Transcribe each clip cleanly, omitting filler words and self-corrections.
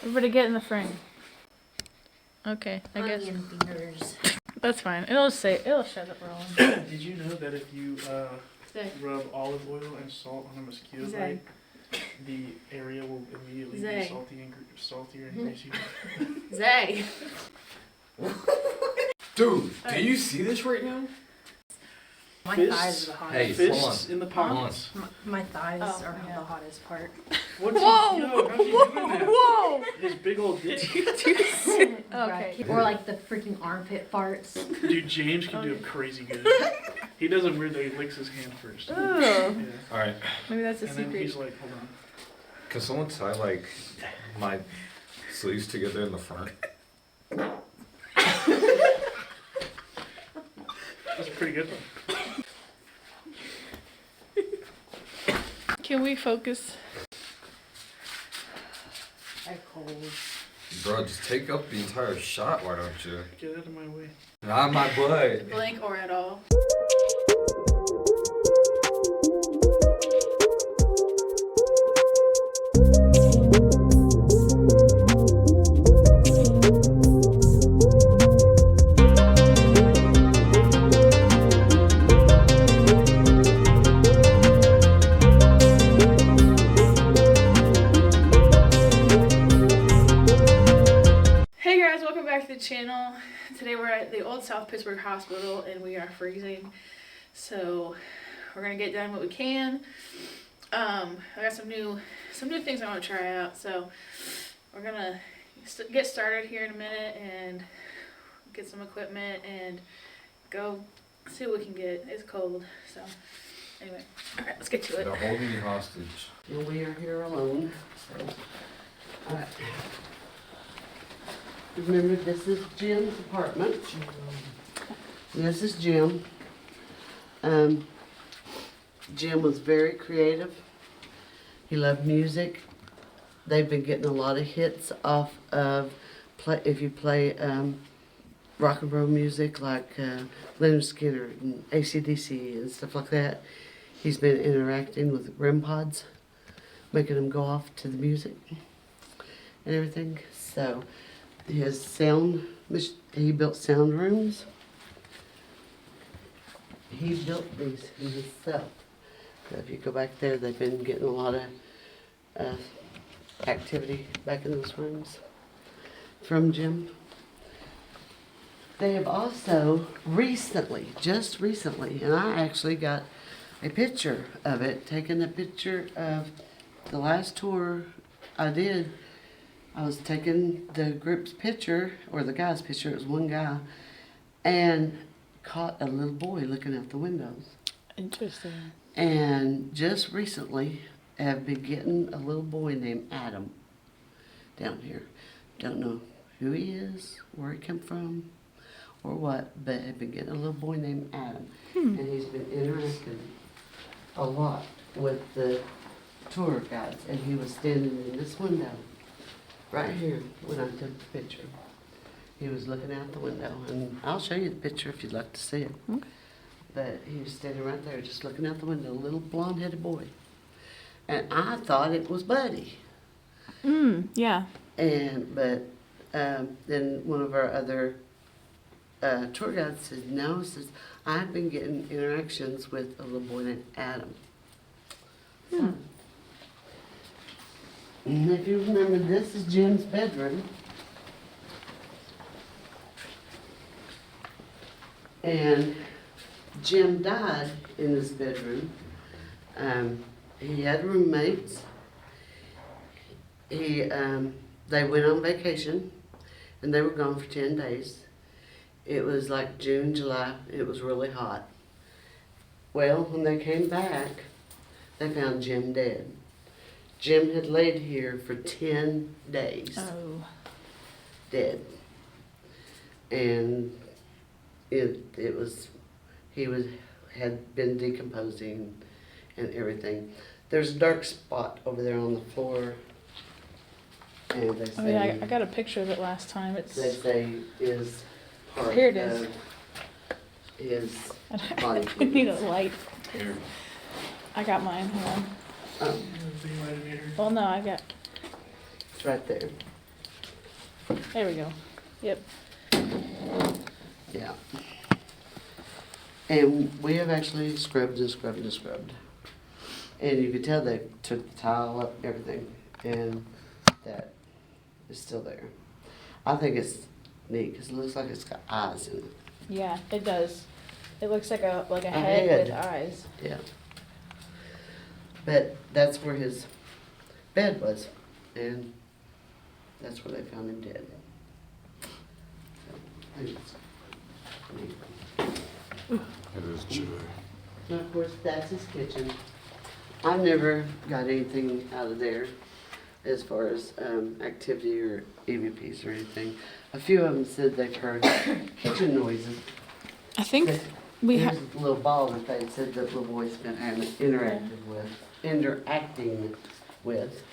Everybody get in the frame. Okay, I guess. Fingers. That's fine. It'll show that we're rolling. Did you know that if you rub olive oil and salt on a mosquito bite, the area will immediately be saltier and greasy? Zay. Dude, do you see this right now? My Fists? thighs are the hottest. Hey, Fists in the pockets. My thighs are the hottest part. What's Whoa! How's he doing that? Whoa! His big old dick. Okay. Or like the freaking armpit farts. Dude, James can do it crazy good. He does it weird though. He licks his hand first. Ooh. Yeah. Alright. Maybe that's a And then secret. he's like, hold on. Can someone tie like my sleeves together in the front? That's pretty good though. Can we focus? I'm cold. Bro, just take up the entire shot, why don't you? Get out of my way. Not my butt. Blank or at all? Hey guys, welcome back to the channel. Today we're at the Old South Pittsburg Hospital and we are freezing. So we're gonna get done what we can. I got some new things I want to try out. So we're gonna get started here in a minute and get some equipment and go see what we can get. It's cold. So anyway, all right, let's get to it. They're holding me hostage. And we are here alone. Alright. Remember, this is Jim's apartment. This is Jim. Jim was very creative. He loved music. They've been getting a lot of hits off of if you play rock and roll music like Leonard Skinner and AC/DC and stuff like that. He's been interacting with REM pods, making them go off to the music and everything. So his sound, he built sound rooms. He built these himself. So if you go back there, they've been getting a lot of activity back in those rooms from Jim. They have also just recently, and I actually got a picture of it, taking a picture of the last tour I did. I was taking the group's picture, or the guy's picture, it was one guy, and caught a little boy looking out the windows. Interesting. And just recently have been getting a little boy named Adam down here. Don't know who he is, where he came from, or what, but have been getting a little boy named Adam. And he's been interacting a lot with the tour guides, and he was standing in this window right here when I took the picture. He was looking out the window, and I'll show you the picture if you'd like to see it. Okay. But he was standing right there just looking out the window, a little blonde-headed boy. And I thought it was Buddy. Yeah. But then one of our other tour guides said, no, says, I've been getting interactions with a little boy named Adam. And if you remember, this is Jim's bedroom. And Jim died in his bedroom. He had roommates. They went on vacation, and they were gone for 10 days. It was like June, July. It was really hot. Well, when they came back, they found Jim dead. Jim had laid here for 10 days. Oh. Dead. And had been decomposing and everything. There's a dark spot over there on the floor. And they say, Oh yeah, I got a picture of it last time. It's. they say is part Here it is. of his I body. need a light. Here. I got mine. Hold on. Oh, Well, no, I got. it's right there. There we go. Yep. Yeah. And we have actually scrubbed and scrubbed and scrubbed. And you could tell they took the tile up, everything, and that is still there. I think it's neat because it looks like it's got eyes in it. Yeah, it does. It looks like a head. head with eyes. Yeah. But that's where his bed was, and that's where they found him dead. So, I think it's neat. It is chilly. And of course, that's his kitchen. I've never got anything out of there as far as activity or EVPs or anything. A few of them said they've heard kitchen noises. I think But we there's have. a little ball that they said that little boy's been interacting with.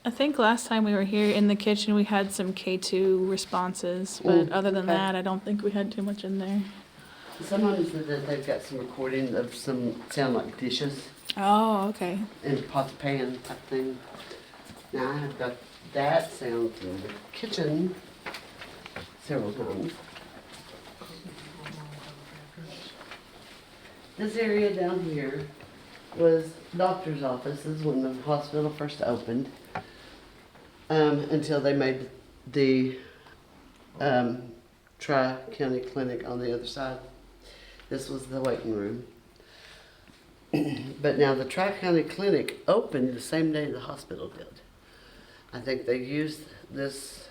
I think last time we were here in the kitchen, we had some K2 responses, but other than okay. that, I don't think we had too much in there. Someone said that they've got some recording of some sound like dishes Oh, okay. and pot pan type thing. Now I have got that sound from the kitchen several times. This area down here was doctor's offices when the hospital first opened, until they made the Tri-County Clinic on the other side. This was the waiting room. But now the Tri-County Clinic opened the same day the hospital did. I think they used this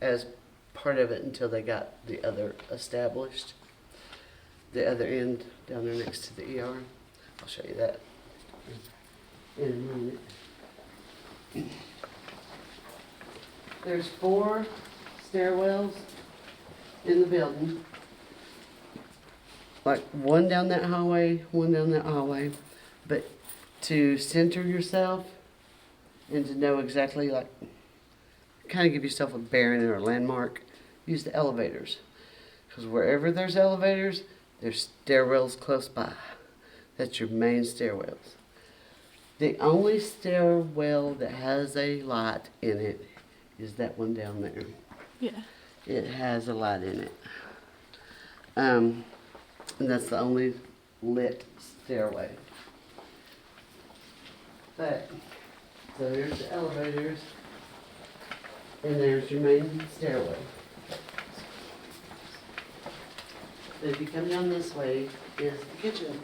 as part of it until they got the other established. The other end down there next to the ER. I'll show you that in a minute. There's 4 stairwells in the building. Like one down that hallway, one down that hallway. But to center yourself and to know exactly, like, kind of give yourself a bearing or a landmark, use the elevators. Because wherever there's elevators, there's stairwells close by. That's your main stairwells. The only stairwell that has a light in it is that one down there. Yeah. It has a light in it. And that's the only lit stairway. But, so there's the elevators, and there's your main stairway. So if you come down this way, is the kitchen.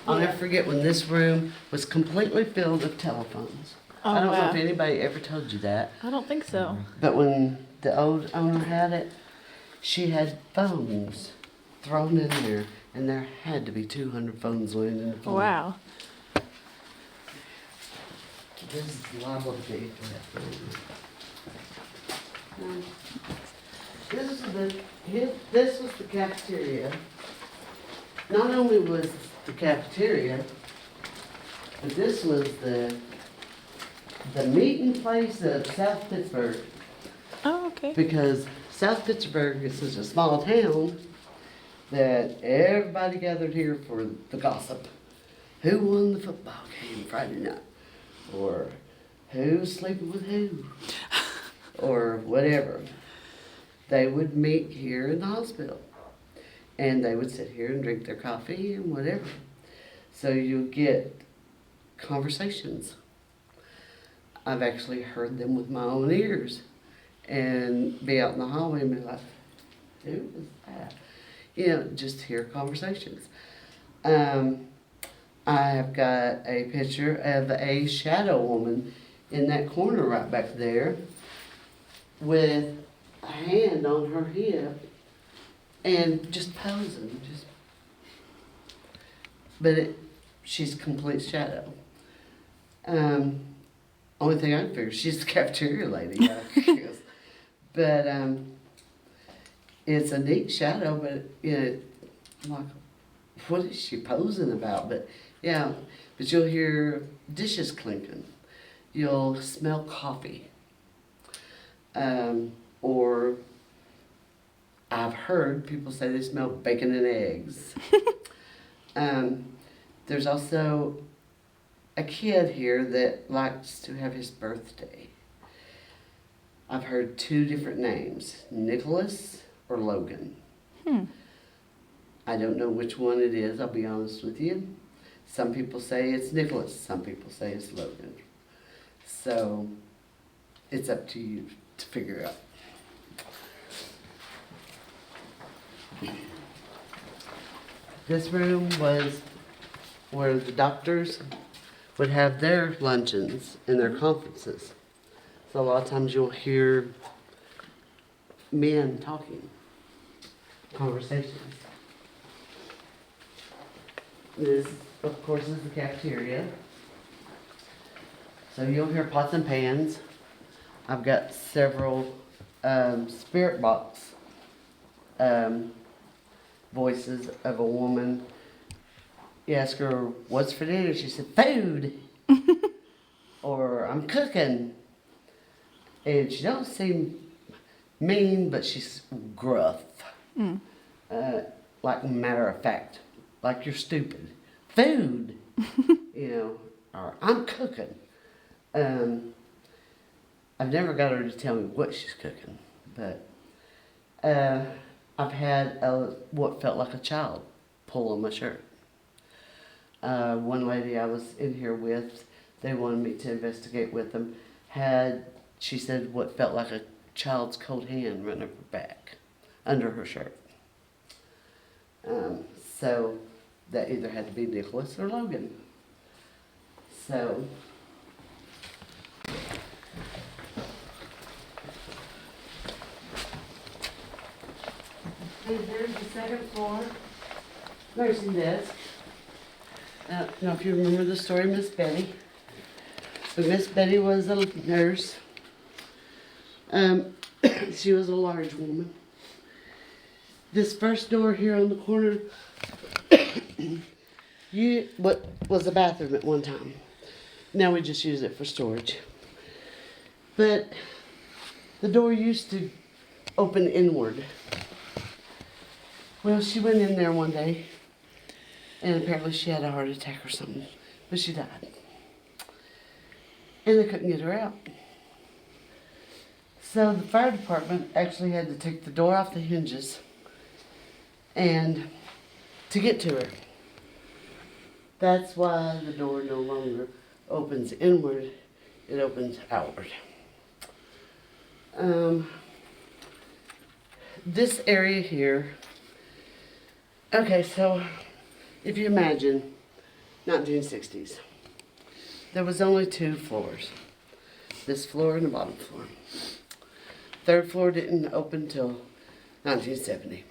I'll never forget when this room was completely filled with telephones. Oh, I don't know wow. if anybody ever told you that, I don't think so. but when the old owner had it, she had phones thrown in there, and there had to be 200 phones laying in the phone. Wow. This is liable to be for that. This was the cafeteria. Not only was the cafeteria, but this was the meeting place of South Pittsburg. Oh, okay. Because South Pittsburg is such a small town that everybody gathered here for the gossip. Who won the football game Friday night? Or who's sleeping with who? Or whatever. They would meet here in the hospital. And they would sit here and drink their coffee and whatever. So you'll get conversations. I've actually heard them with my own ears. And be out in the hallway and be like, who is that? You know, just hear conversations. I have got a picture of a shadow woman in that corner right back there with a hand on her hip and just posing. But she's complete shadow. Only thing I can figure, she's the cafeteria lady, I guess. But it's a neat shadow, but you know, I'm like, what is she posing about? But yeah, but you'll hear dishes clinking. You'll smell coffee. Or I've heard people say they smell bacon and eggs. There's also a kid here that likes to have his birthday. I've heard two different names, Nicholas or Logan. I don't know which one it is, I'll be honest with you. Some people say it's Nicholas, some people say it's Logan. So, it's up to you to figure out. This room was where the doctors would have their luncheons and their conferences. So a lot of times you'll hear men talking, conversations. This, of course, is the cafeteria. So you'll hear pots and pans. I've got several spirit box voices of a woman. You ask her, what's for dinner? She said, food. Or, I'm cooking. And she don't seem mean, but she's gruff. Like matter of fact. Like you're stupid. Food. You know, or I'm cooking. I've never got her to tell me what she's cooking. But I've had what felt like a child pull on my shirt. One lady I was in here with, they wanted me to investigate with them, she said what felt like a child's cold hand run up her back, under her shirt. So that either had to be Nicholas or Logan. So, and here's the second floor, nursing desk. I don't know if you remember the story of Miss Betty. So Miss Betty was a nurse. She was a large woman. This first door here on the corner, what was a bathroom at one time. Now we just use it for storage. But the door used to open inward. Well, she went in there one day, and apparently she had a heart attack or something, but she died. And they couldn't get her out. So the fire department actually had to take the door off the hinges and to get to her. That's why the door no longer opens inward, it opens outward. This area here, okay, so if you imagine 1960s, there was only 2 floors. This floor and the bottom floor. Third floor didn't open till 1970.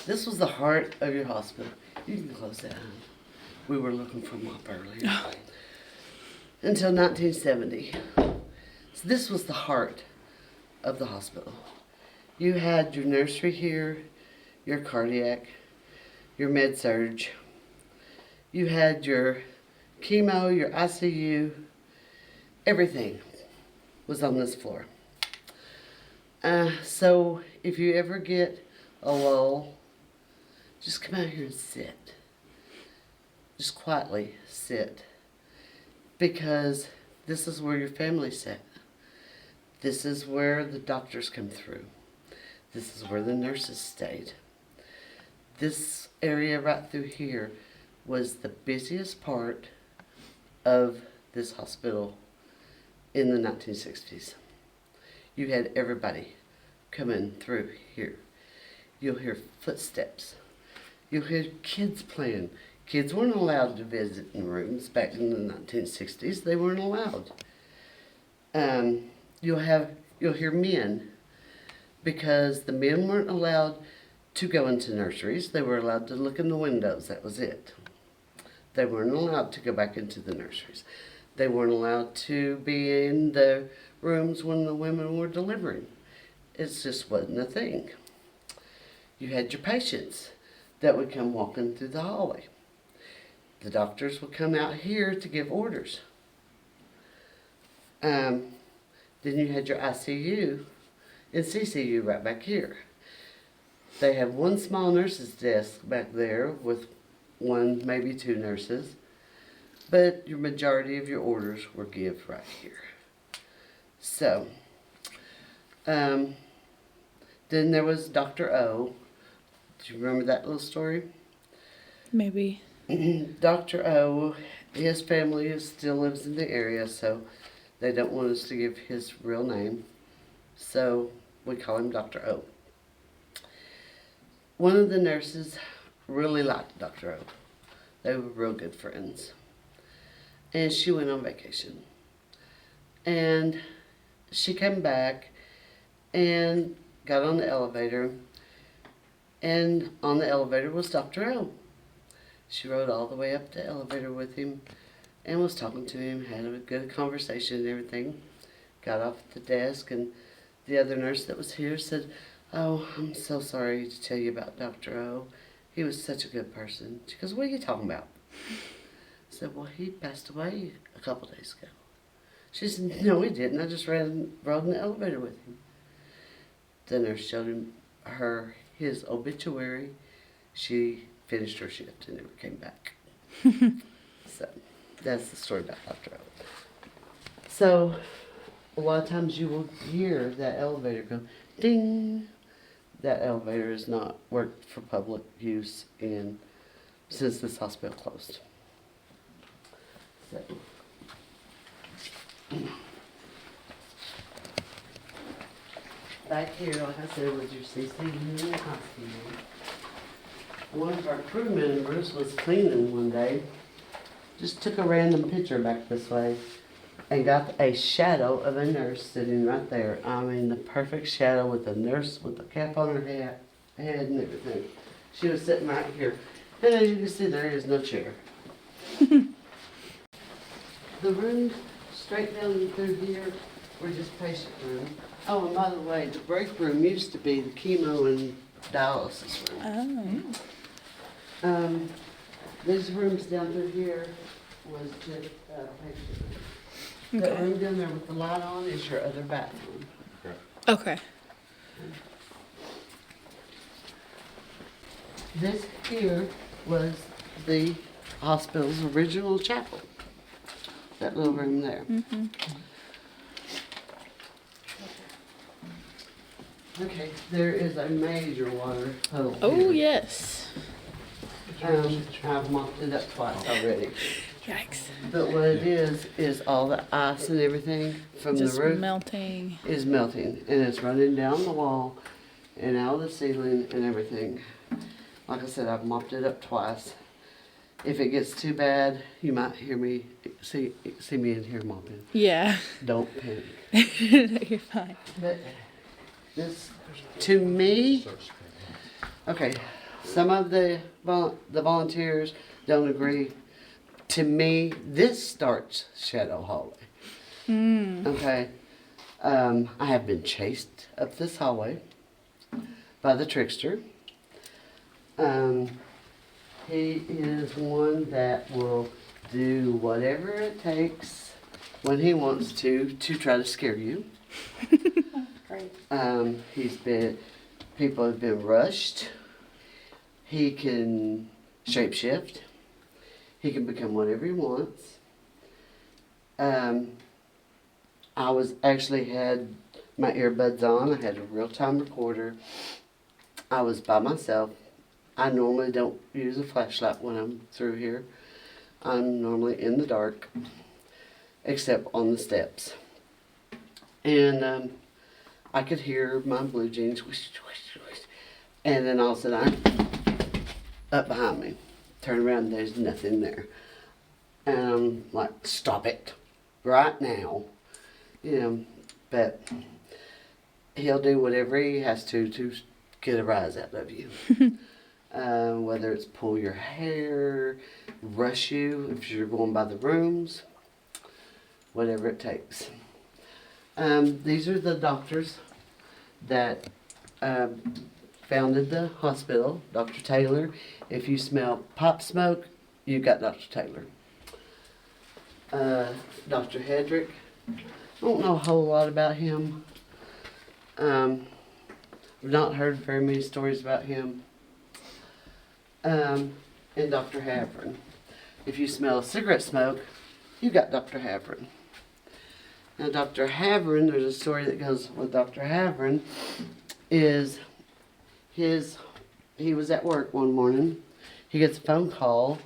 This was the heart of your hospital. You can close that. We were looking for a mop earlier. Until 1970. So this was the heart of the hospital. You had your nursery here, your cardiac, your med surge. You had your chemo, your ICU, everything was on this floor. So if you ever get a lull, just come out here and sit. Just quietly sit. Because this is where your family sat. This is where the doctors come through. This is where the nurses stayed. This area right through here was the busiest part of this hospital in the 1960s. You had everybody coming through here. You'll hear footsteps. You'll hear kids playing. Kids weren't allowed to visit in rooms back in the 1960s. They weren't allowed. You'll hear men, because the men weren't allowed to go into nurseries. They were allowed to look in the windows. That was it. They weren't allowed to go back into the nurseries. They weren't allowed to be in the rooms when the women were delivering. It just wasn't a thing. You had your patients that would come walking through the hallway. The doctors would come out here to give orders. Then you had your ICU and CCU right back here. They had one small nurse's desk back there with 1, maybe 2 nurses, but your majority of your orders were give right here. So, then there was Dr. O. Do you remember that little story? Maybe. Dr. O, his family still lives in the area, so they don't want us to give his real name. So we call him Dr. O. One of the nurses really liked Dr. O. They were real good friends. And she went on vacation. And she came back and got on the elevator. And on the elevator was Dr. O. She rode all the way up the elevator with him and was talking to him, had a good conversation and everything. Got off at the desk, and the other nurse that was here said, "Oh, I'm so sorry to tell you about Dr. O. He was such a good person." She goes, "What are you talking about?" I said, "Well, he passed away a couple days ago." She said, "No, he didn't. I just rode in the elevator with him." The nurse showed her his obituary. She finished her shift and never came back. So that's the story about Dr. O. So a lot of times you will hear that elevator go ding. That elevator is not worked for public use since this hospital closed. So. Back here, like I said, was your CC unit hospital. One of our crew members was cleaning one day, just took a random picture back this way, and got a shadow of a nurse sitting right there. I mean, the perfect shadow with a nurse with a cap on her head and everything. She was sitting right here. And as you can see, there is no chair. The room straight down through here were just patient rooms. Oh, and by the way, the break room used to be the chemo and dialysis room. Oh. These rooms down through here was just patient room. That room down there with the light on is your other bathroom. Okay. This here was the hospital's original chapel. That little room there. Mm-hmm. Okay, there is a major water puddle Oh, here. yes. I've mopped it up twice already. Yikes. But what it is all the ice and everything from Just the roof melting. is melting. And it's running down the wall and out of the ceiling and everything. Like I said, I've mopped it up twice. If it gets too bad, you might hear me, see me in here mopping. Yeah. Don't panic. No, you're fine. But this, to me, okay, some of the volunteers don't agree. To me, this starts Shadow Hallway. Okay, I have been chased up this hallway by the trickster. He is one that will do whatever it takes when he wants to try to scare you. Great. People have been rushed. He can shapeshift. He can become whatever he wants. I had my earbuds on. I had a real-time recorder. I was by myself. I normally don't use a flashlight when I'm through here. I'm normally in the dark, except on the steps. And I could hear my blue jeans whoosh, whoosh, whoosh. And then all of a sudden, up behind me. Turn around, there's nothing there. And I'm like, stop it, right now. But he'll do whatever he has to get a rise out of you. Whether it's pull your hair, rush you if you're going by the rooms, whatever it takes. These are the doctors that founded the hospital. Dr. Taylor. If you smell pop smoke, you got Dr. Taylor. Dr. Hedrick. I don't know a whole lot about him. I've not heard very many stories about him. And Dr. Havron. If you smell cigarette smoke, you got Dr. Havron. Now, Dr. Havern, there's a story that goes with Dr. Havern, is he was at work one morning. He gets a phone call.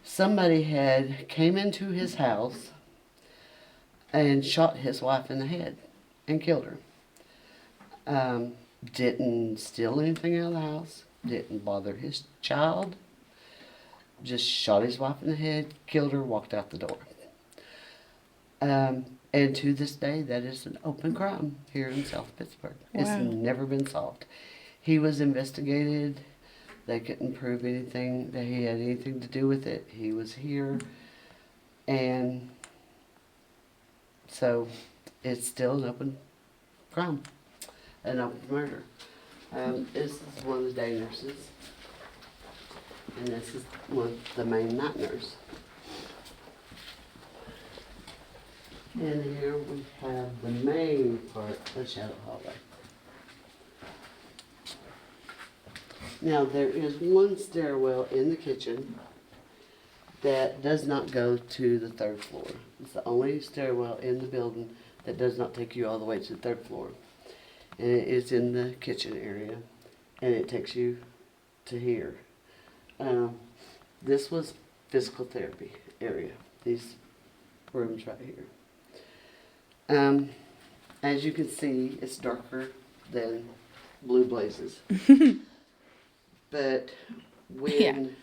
Somebody had came into his house and shot his wife in the head and killed her. Didn't steal anything out of the house. Didn't bother his child. Just shot his wife in the head, killed her, walked out the door. And to this day, that is an open crime here in South Pittsburgh. Wow. It's never been solved. He was investigated. They couldn't prove anything, that he had anything to do with it. He was here. And so it's still an open crime, an open murder. This is one of the day nurses. And this is one of the main night nurse. And here we have the main part of the shadow hallway. Now there is one stairwell in the kitchen that does not go to the third floor. It's the only stairwell in the building that does not take you all the way to the third floor. And it is in the kitchen area. And it takes you to here. This was physical therapy area. These rooms right here. As you can see, it's darker than Blue Blazes. But when,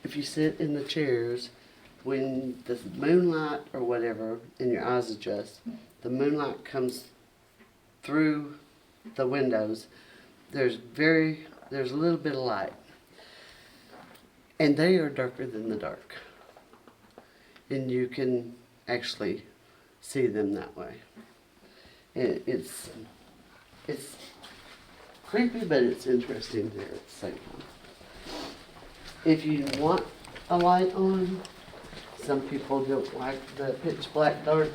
if you sit in the chairs, when the moonlight or whatever, and your eyes adjust, the moonlight comes through the windows, there's a little bit of light. And they are darker than the dark. And you can actually see them that way. And it's creepy, but it's interesting there at the same time. If you want a light on, some people don't like the pitch black dark,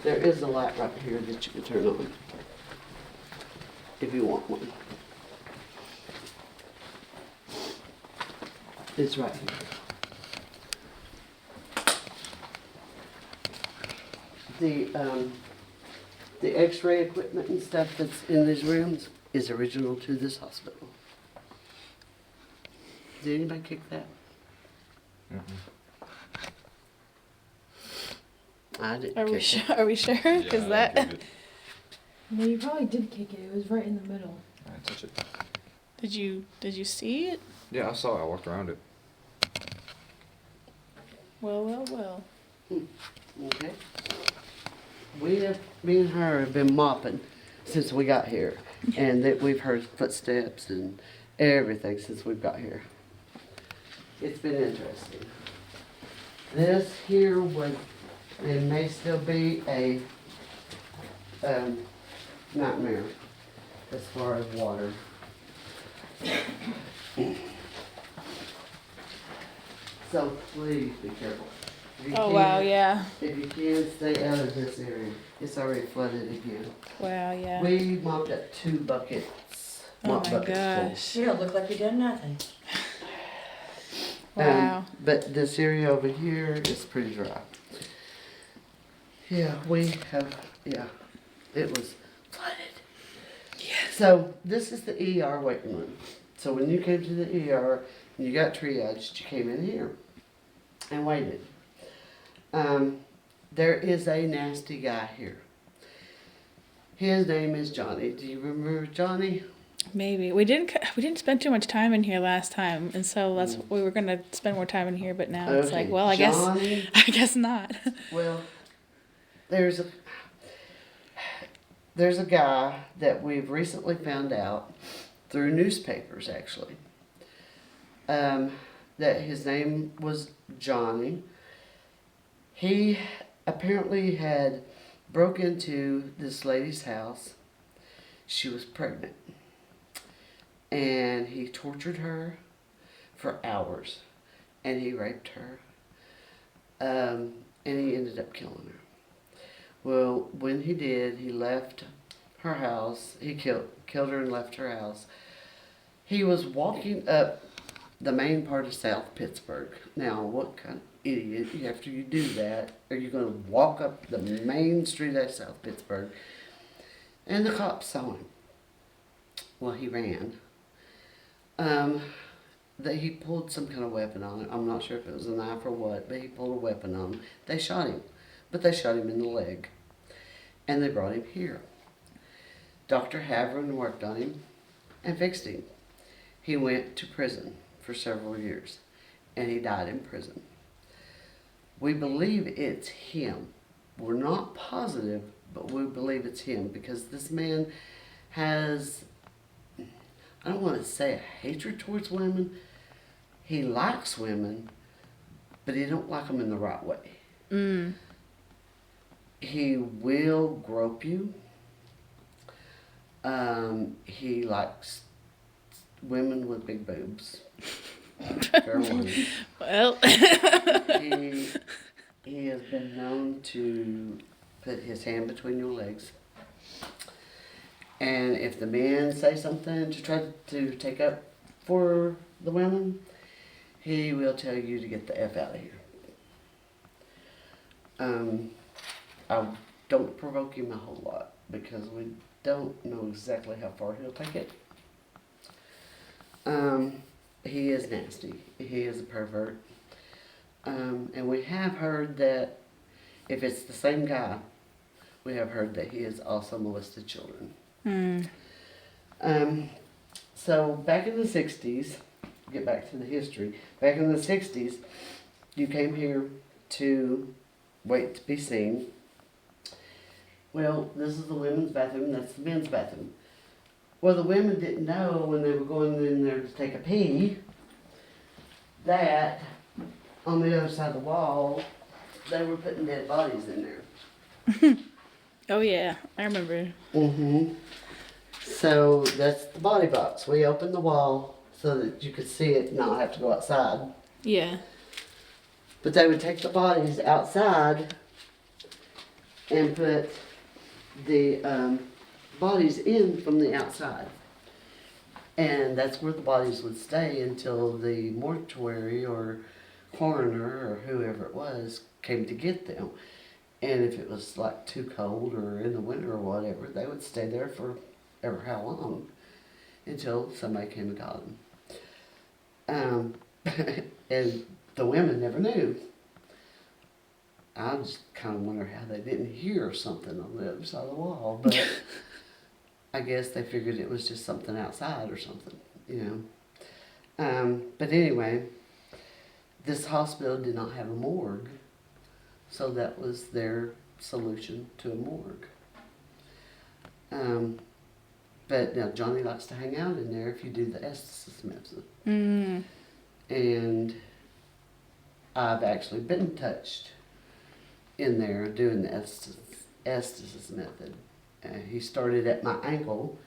there is a light right here that you can turn on if you want one. It's right here. The x-ray equipment and stuff that's in these rooms is original to this hospital. Did anybody kick that? I didn't kick it. Are we sure? Because No, you probably did kick it. It was right in the middle. I didn't touch it. Did you see it? Yeah, I saw it. I walked around it. Well. Okay. Me and her have been mopping since we got here. And that we've heard footsteps and everything since we've got here. It's been interesting. This here would, it may still be a nightmare as far as water. So please be careful. If you Oh can, wow, yeah. If you can, stay out of this area. It's already flooded again. Wow, yeah. We mopped up 2 buckets. Oh Mop my buckets full. gosh. You don't look like you've done nothing. Wow. But this area over here is pretty dry. Yeah, it was flooded. Yeah. So this is the ER waiting room. So when you came to the ER and you got triaged, you came in here and waited. There is a nasty guy here. His name is Johnny. Do you remember Johnny? Maybe we didn't spend too much time in here last time, and so we were gonna spend more time in here, but now it's like, well, Johnny, I guess not. Well, there's a guy that we've recently found out through newspapers, actually, that his name was Johnny. He apparently had broke into this lady's house. She was pregnant. And he tortured her for hours. And he raped her. And he ended up killing her. Well, when he did, he left her house. He killed her and left her house. He was walking up the main part of South Pittsburg. Now, what kind of idiot, after you do that, are you going to walk up the main street of South Pittsburg? And the cops saw him. Well, he ran. He pulled some kind of weapon on him. I'm not sure if it was a knife or what, but he pulled a weapon on him. They shot him, but they shot him in the leg. And they brought him here. Dr. Havron worked on him and fixed him. He went to prison for several years, and he died in prison. We believe it's him. We're not positive, but we believe it's him because this man has, I don't want to say a hatred towards women. He likes women, but he don't like them in the right way. Mm. He will grope you. He likes women with big boobs. Fair warning. Well. He has been known to put his hand between your legs. And if the men say something to try to take up for the women, he will tell you to get the F out of here. I don't provoke him a whole lot because we don't know exactly how far he'll take it. He is nasty. He is a pervert. And we have heard that if it's the same guy, we have heard that he has also molested children. Mm. So back in the 60s, get back to the history, back in the 60s, you came here to wait to be seen. Well, this is the women's bathroom, that's the men's bathroom. Well, the women didn't know when they were going in there to take a pee that on the other side of the wall, they were putting dead bodies in there. Oh yeah, I remember. Mm-hmm. So that's the body box. We opened the wall so that you could see it and not have to go outside. Yeah. But they would take the bodies outside and put the bodies in from the outside. And that's where the bodies would stay until the mortuary or coroner or whoever it was came to get them. And if it was like too cold or in the winter or whatever, they would stay there for ever how long until somebody came and got them. And the women never knew. I just kind of wonder how they didn't hear something on the other side of the wall, but I guess they figured it was just something outside or something, you know. But anyway, this hospital did not have a morgue, so that was their solution to a morgue. But now Johnny likes to hang out in there if you do the Estes method. Mm. And I've actually been touched in there doing the Estes method. He started at my ankle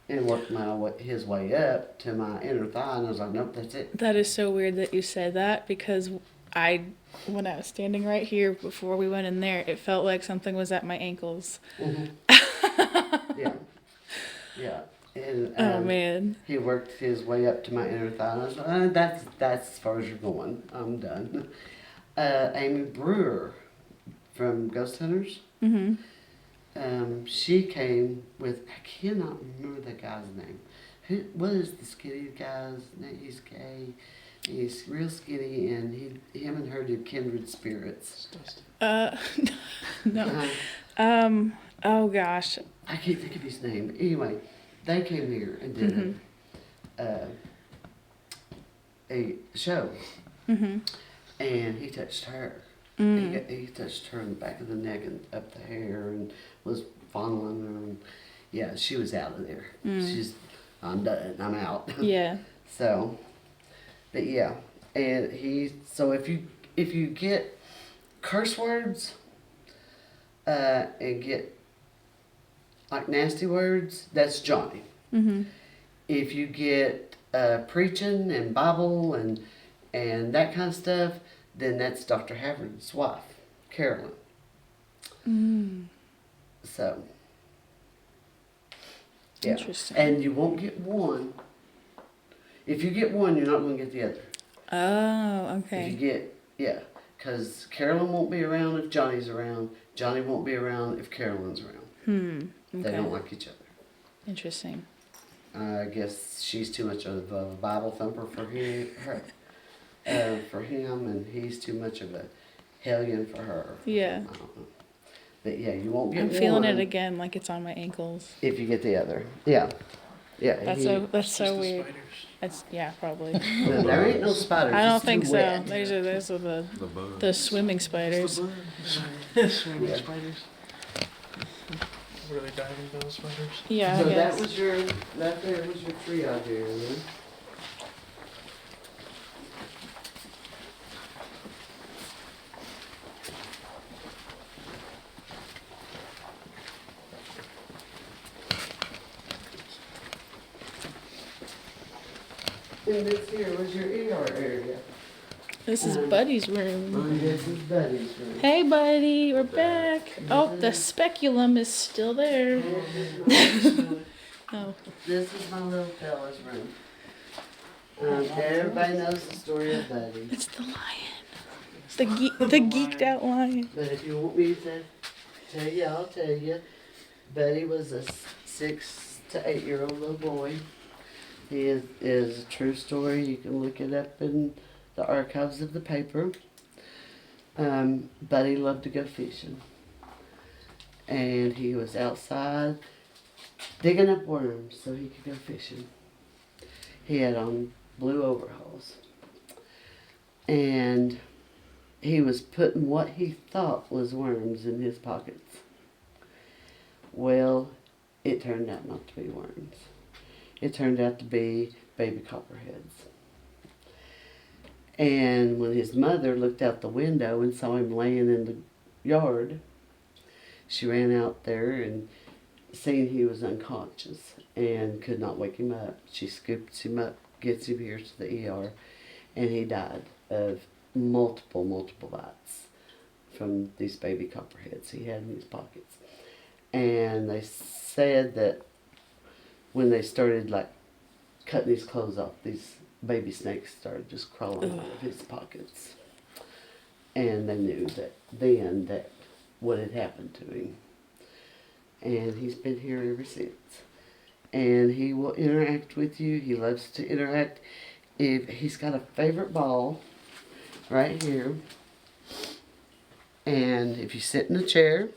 and worked his way up to my inner thigh, and I was like, nope, that's it. That is so weird that you said that because when I was standing right here before we went in there, it felt like something was at my ankles. Mm-hmm. Yeah. And, oh man. He worked his way up to my inner thigh, and I was like, that's as far as you're going. I'm done. Amy Brewer from Ghost Hunters. Mm-hmm. She came with, I cannot remember the guy's name. What is the skinny guy's name? He's gay. He's real skinny, and him and her did Kindred Spirits. No. Oh gosh. I can't think of his name. Anyway, they came here and did a show, Mm-hmm. and he touched her. Mm. He touched her in the back of the neck and up the hair and was fondling her. And yeah, she was out of there. Mm. I'm done. I'm out. Yeah. So, but yeah, and so if you get curse words, and get like nasty words, that's Johnny. Mm-hmm. If you get preaching and Bible and that kind of stuff, then that's Dr. Havard's wife, Carolyn. Mm. So, yeah. Interesting. And you won't get one. If you get one, you're not going to get the other. Oh, If you okay. get, yeah. Because Carolyn won't be around if Johnny's around. Johnny won't be around if Carolyn's around. They Okay. don't like each other. Interesting. I guess she's too much of a Bible thumper for him, and he's too much of a hellion for her. Yeah. I don't know. But yeah, you won't get I'm one feeling it again, like it's on my ankles. if you get the other. Yeah. Yeah. That's Just so the weird. spiders. That's probably. No, there ain't no spiders. I don't it's think too so. wet. Those are the bugs. swimming spiders. Swimming Yeah. spiders. Were they diving those spiders? Yeah, I So guess. that there was your triage area. And this here was your ER area. This is Buddy's room. And this is Buddy's room. Hey, Buddy, we're back. Oh, the speculum is still there. Oh, This is my little fella's room. Everybody knows the story of Buddy. it's the lion. It's the geeked out lion. But if you want me to tell you, I'll tell you. Buddy was a 6 to 8 year old little boy. He is a true story. You can look it up in the archives of the paper. Buddy loved to go fishing. And he was outside digging up worms so he could go fishing. He had on blue overalls. And he was putting what he thought was worms in his pockets. Well, it turned out not to be worms. It turned out to be baby copperheads. And when his mother looked out the window and saw him laying in the yard, she ran out there and seen he was unconscious and could not wake him up. She scoops him up, gets him here to the ER, and he died of multiple bites from these baby copperheads he had in his pockets. And they said that when they started like cutting his clothes off, these baby snakes started just crawling out of his pockets. And they knew that what had happened to him. And he's been here ever since. And he will interact with you. He loves to interact. If he's got a favorite ball right here. And if you sit in a chair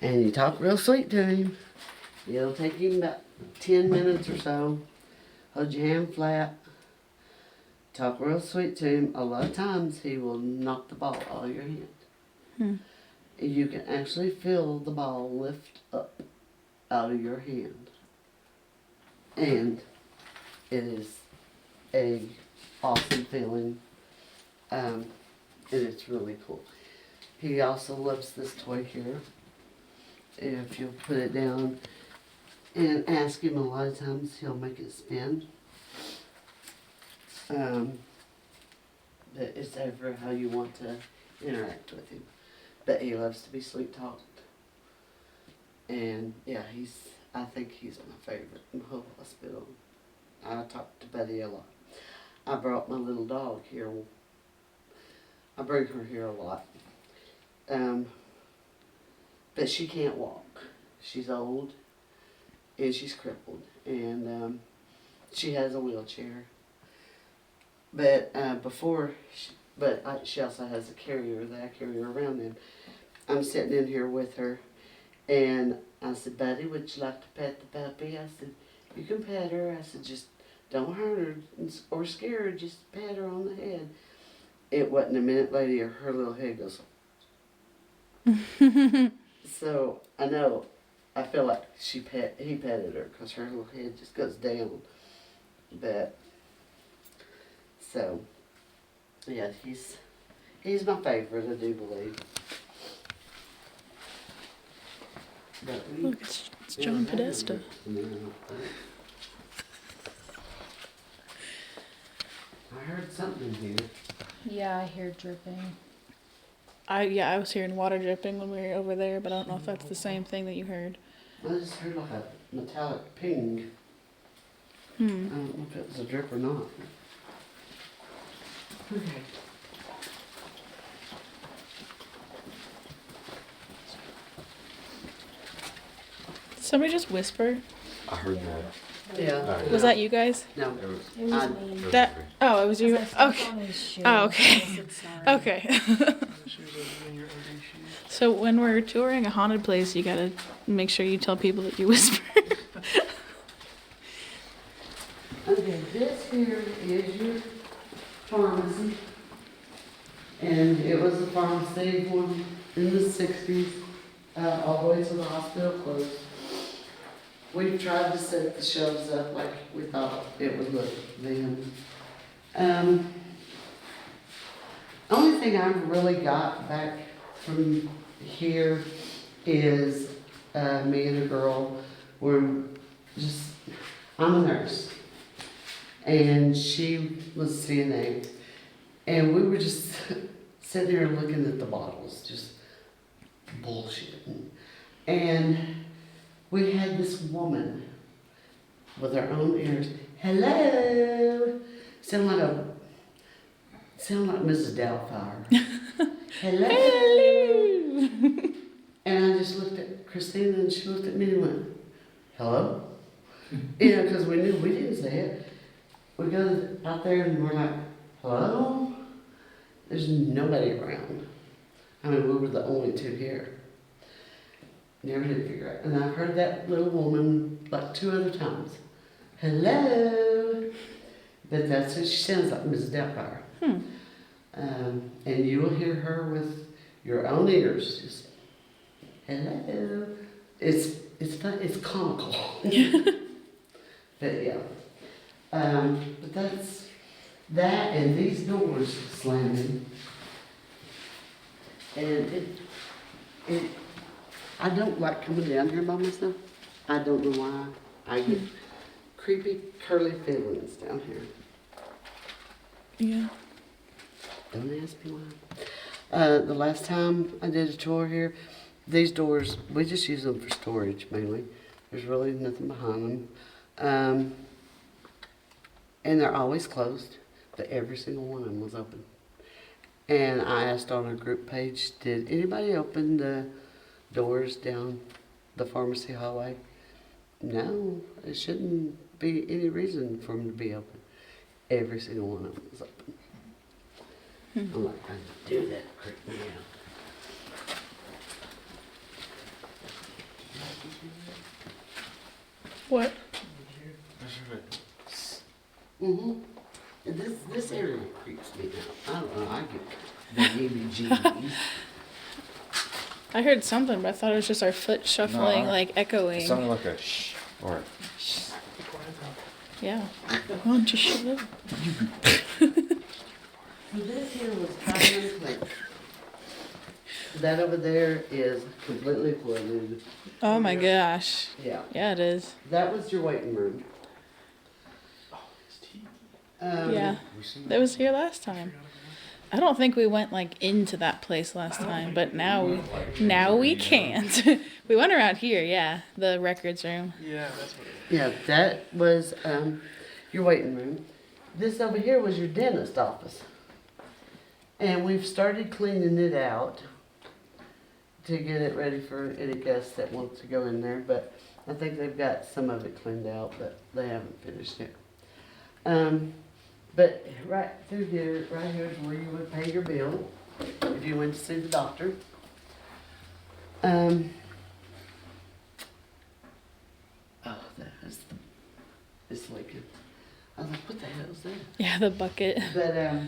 and you talk real sweet to him, it'll take him about 10 minutes or so. Hold your hand flat. Talk real sweet to him. A lot of times he will knock the ball out of your hand. You can actually feel the ball lift up out of your hand. And it is a awesome feeling. And it's really cool. He also loves this toy here. If you'll put it down and ask him, a lot of times he'll make it spin. But it's ever how you want to interact with him. But he loves to be sweet talked. And yeah, I think he's my favorite in the whole hospital. I talk to Betty a lot. I brought my little dog here. I bring her here a lot. But she can't walk. She's old and she's crippled. And she has a wheelchair. But she also has a carrier that I carry her around in. I'm sitting in here with her, and I said, Buddy, would you like to pet the puppy? I said, you can pet her. I said, just don't hurt her or scare her. Just pat her on the head. It wasn't a minute later, her little head goes. So I know, I feel like he petted her because her little head just goes down. But so, yeah, he's my favorite, I do believe. But Look, it's John Podesta. I heard something here. Yeah, I hear dripping. I was hearing water dripping when we were over there, but I don't know if that's the same thing that you heard. I just heard like a metallic ping. I don't know if it was a drip or not. Okay. Somebody just whisper. I heard that. Yeah. Was that you guys? No. It was. It was I- me. That. Oh, it was you. Okay. Oh, okay. Okay. Shoes over in your OD shoes. So when we're touring a haunted place, you gotta make sure you tell people that you whisper. Okay, this here is your pharmacy. And it was a pharmacy one in the 60s, all the way to the hospital closed. We tried to set the shelves up like we thought it would look then. Only thing I've really got back from here is me and a girl were just, I'm a nurse, and she was CNA, and we were just sitting there looking at the bottles, just bullshitting. And we had this woman with her own ears, hello, sound like Mrs. Doubtfire. Hello. And I just looked at Christina and she looked at me and went, hello? You know, because we knew we didn't say it. We go out there and we're like, hello? There's nobody around. I mean, we were the only two here. Never did figure it out. And I heard that little woman like 2 other times. Hello? But that's what she sounds like, Mrs. Doubtfire. And you will hear her with your own ears. Just, hello. It's fun. It's comical. But yeah. But that's that, and these doors slamming. And I don't like coming down here by myself. I don't know why. I get creepy, curly feelings down here. Yeah. Don't ask me why. The last time I did a tour here, these doors, we just use them for storage mainly. There's really nothing behind them. And they're always closed, but every single one of them was open. And I asked on our group page, did anybody open the doors down the pharmacy hallway? No, it shouldn't be any reason for them to be open. Every single one of them was open. I'm like, I do that, creep me out. What? Mm-hmm. This area creeps me out. I don't know, I get the heebie-jeebies. I heard something, but I thought it was just our foot shuffling, No, like It echoing. sounded like a shh or Yeah. Why don't you shut up? So this here was kind of like, that over there is completely flooded. Oh my gosh. Yeah. Yeah, it is. That was your waiting room. Oh, it's tea. Yeah. we seen That was here last time. I don't think we went like into that place last time, but now we can't. We went around here, yeah, the records room. Yeah, that's what it Yeah, that was your waiting room. This over here was your dentist office. And we've started cleaning it out to get it ready for any guests that want to go in there. But I think they've got some of it cleaned out, but they haven't finished it. But right through here, right here is where you would pay your bill if you went to see the doctor. Oh, that is it's leaking. I was like, what the hell is that? Yeah, the bucket. But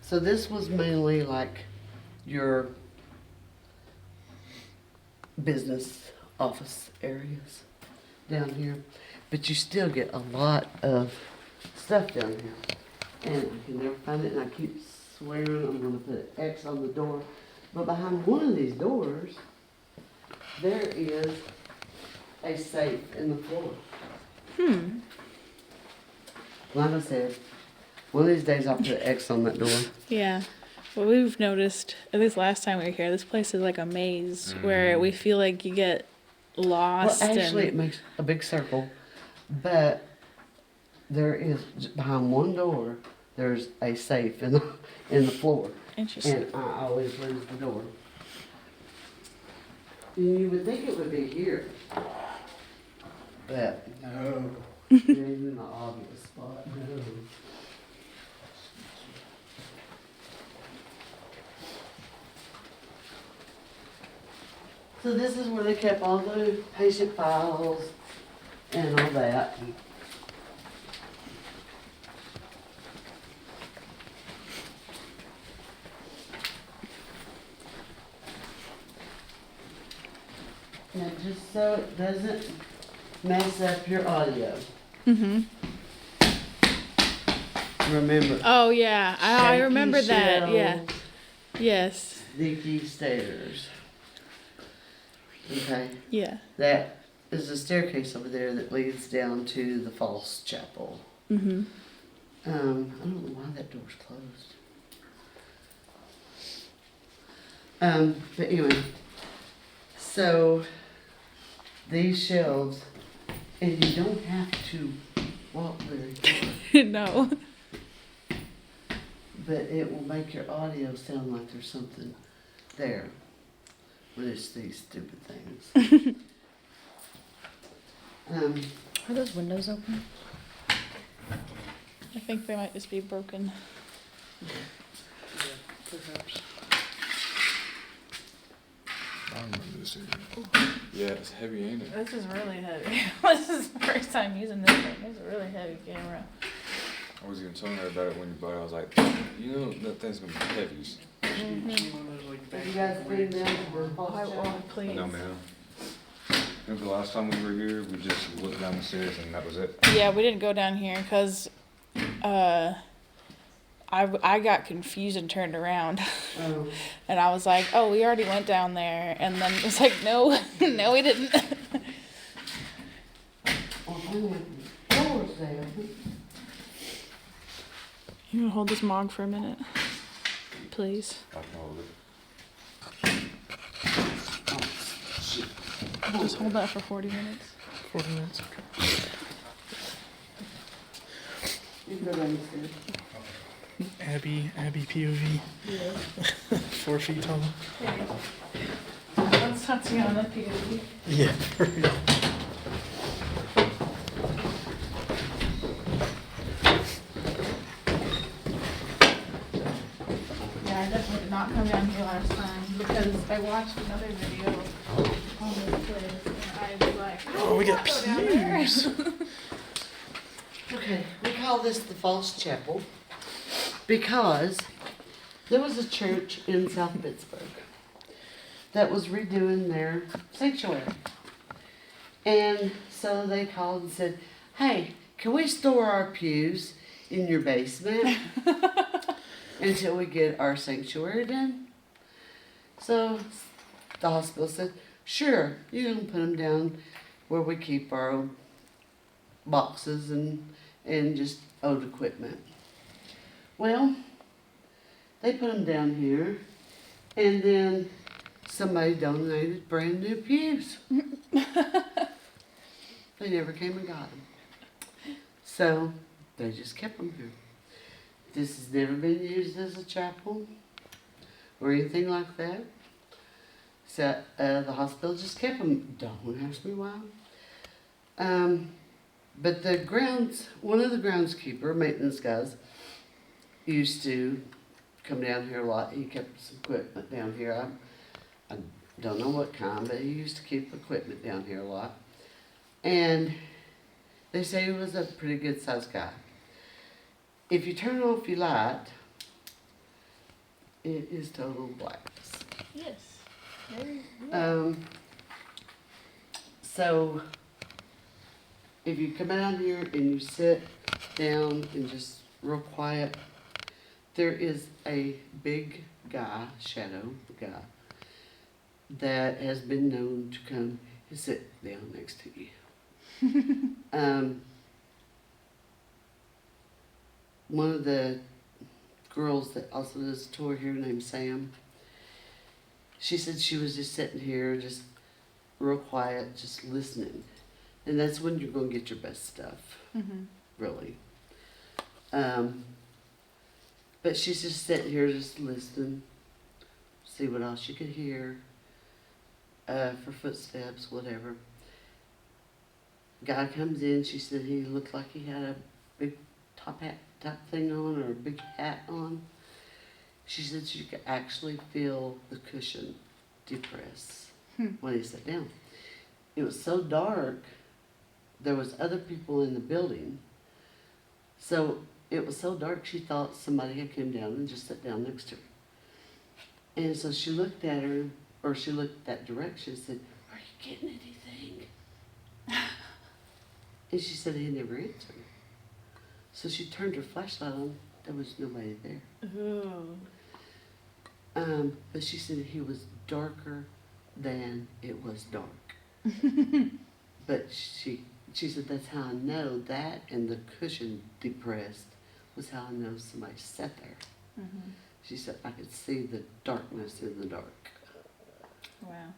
so this was mainly like your business office areas down here, but you still get a lot of stuff down here, and I can never find it. And I keep swearing I'm going to put an X on the door, but behind one of these doors, there is a safe in the floor. Like I said, one of these days I'll put an X on that door. Yeah. Well, we've noticed, at least last time we were here, this place is like a maze where we feel like you get lost. Well, actually, it and makes a big circle, but there is behind one door. There's a safe in the floor, Interesting. and I always lose the door. You would think it would be here, but no, it ain't in the obvious spot. No. So this is where they kept all the patient files and all that. And just so it doesn't mess up your audio. Mm-hmm. Remember. Oh yeah, I shaky remember that. Yeah. shelves, Yes. leaky stairs. Okay. Yeah. That is a staircase over there that leads down to the false chapel. Mm-hmm. I don't know why that door's closed. But anyway, so these shelves, and you don't have to walk very far, No. but it will make your audio sound like there's something there when it's these stupid things. Are those windows open? I think they might just be broken. Perhaps. I remember this area. Yeah, it's heavy, ain't it? This is really heavy. This is the first time using this thing. It's a really heavy camera. I was even telling her about it when you bought it. I was like, you know, that thing's gonna be heavy. Mm-hmm. One of those, like, Have you back guys been wigs. down to the false I chapel? will, please. No, man. Remember the last time we were here? We just looked down the stairs and that was it. Yeah, we didn't go down here because I got confused and turned around. Oh. And I was like, oh, we already went down there. And then it's like, no, no, we didn't. Well, anyway, the door's there. You want to hold this mog for a minute? Please. I can hold it. Just hold that for 40 minutes. 40 minutes. You go downstairs. Abby POV. Yeah. 4 feet tall. Let's touch you on the POV. Yeah. Yeah, I definitely did not come down here last time because I watched another video on this place and I was like, Oh, we got go down there. pews. Okay, we call this the false chapel because there was a church in South Pittsburg that was redoing their sanctuary. And so they called and said, hey, can we store our pews in your basement until we get our sanctuary done? So the hospital said, sure, you can put them down where we keep our old boxes and just old equipment. Well, they put them down here, and then somebody donated brand new pews. They never came and got them. So they just kept them here. This has never been used as a chapel or anything like that. So the hospital just kept them. Don't ask me why. But the one of the groundskeeper, maintenance guys, used to come down here a lot. He kept some equipment down here. I don't know what kind, but he used to keep equipment down here a lot. And they say he was a pretty good sized guy. If you turn off your light, it is total blackness. Yes. Very So if you come out here and you sit down and just real quiet, there is a big guy, shadow guy, that has been known to come and sit down next to you. One of the girls that also does a tour here named Sam, she said she was just sitting here just real quiet, just listening. And that's when you're going to get your best stuff. Mm-hmm. really. But she's just sitting here just listening, see what else she could hear, for footsteps, whatever. Guy comes in, she said he looked like he had a big top hat type thing on, or a big hat on. She said she could actually feel the cushion depress when he sat down. It was so dark, there was other people in the building. So it was so dark she thought somebody had come down and just sat down next to her. And so she looked at her, or she looked that direction and said, "Are you getting anything?" And she said he never answered. So she turned her flashlight on. There was nobody there. But she said he was darker than it was dark. But she said that's how I know that, and the cushion depressed was how I know somebody sat there. She said I could see the darkness in the dark. Wow.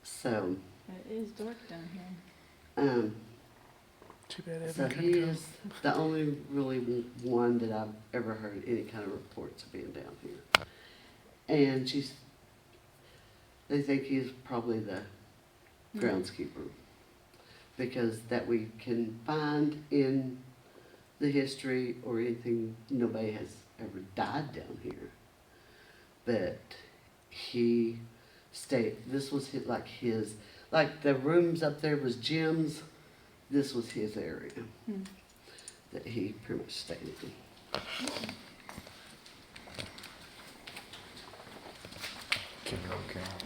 So. It is dark down here. Too bad So Evan he couldn't come. is the only really one that I've ever heard any kind of reports of being down here. And they think he's probably the groundskeeper, because that we can find in the history or anything, nobody has ever died down here. But he stayed, this was like the rooms up there was Jim's, this was his area that he pretty much stayed in.